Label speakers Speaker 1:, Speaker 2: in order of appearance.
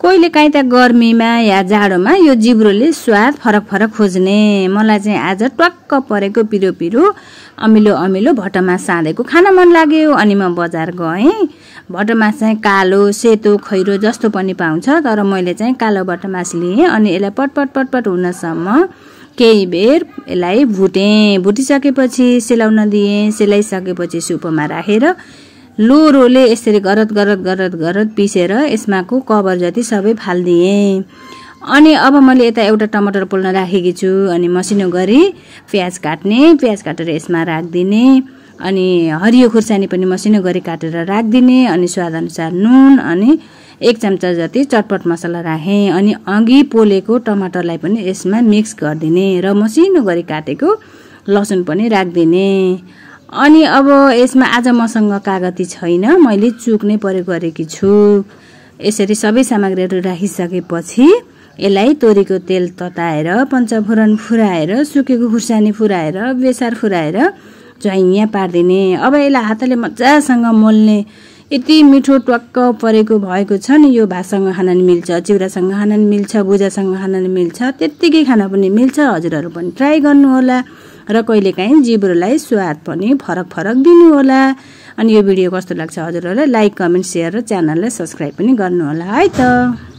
Speaker 1: कहिलेकाहीँ त गर्मीमा या जाडोमा यो जिब्रोले स्वाद फरक फरक खोज्ने। मलाई चाहिँ आज ट्वाक्क परेको पिरो पिरो अमिलो अमिलो भटमास साँधेको खान मन लाग्यो। अनि म बजार गएँ। भटमास चाहिँ कालो सेतो खैरो जस्तो पनि पाउँछ, तर मैले चाहिँ कालो भटमास लिएँ। अनि यसलाई पटपट पटपट हुनसम्म केही बेर यसलाई भुटेँ। भुटिसकेपछि सेलाउन दिएँ। सेलाइसकेपछि सुपमा राखेर लोरोले यसरी गरत गरत गरत गरत पिसेर यसमाको कभर जति सबै फाल्दिएँ। अनि अब मैले यता एउटा टमाटर पोल्न राखेकी छु। अनि मसिनो गरी प्याज काट्ने, प्याज काटेर यसमा राखिदिने। अनि हरियो खुर्सानी पनि मसिनो गरी काटेर राखिदिने। अनि स्वादअनुसार नुन अनि 1 चम्चा जति चटपट मसला राखेँ। अनि अघि पोलेको टमाटरलाई पनि यसमा मिक्स गरिदिने र मसिनो गरी काटेको लसुन पनि राखिदिने। अनि अब यसमा आज मसँग कागती छैन, मैले चुक्नै प्रयोग गरेकी छु। यसरी सबै सामग्रीहरू राखिसकेपछि यसलाई तोरीको तेल तताएर, पञ्चफोरन फुराएर, सुकेको खुर्सानी फुराएर, बेसार फुराएर झैँया पार्दिने। अब यसलाई हातले मजासँग मोल्ने। यति मिठो ट्वाक्क परेको भएको छ नि, यो भातसँग खान नि मिल्छ, चिउरासँग खान नि मिल्छ, भुजासँग खान नि मिल्छ, त्यत्तिकै खान पनि मिल्छ। हजुरहरू पनि ट्राई गर्नुहोला र कहिलेकाहीँ जिब्रोलाई स्वाद पनि फरक फरक दिनुहोला। अनि यो भिडियो कस्तो लाग्छ हजुरहरूलाई लाइक, कमेन्ट, सेयर र च्यानललाई सब्स्क्राइब पनि गर्नुहोला है त।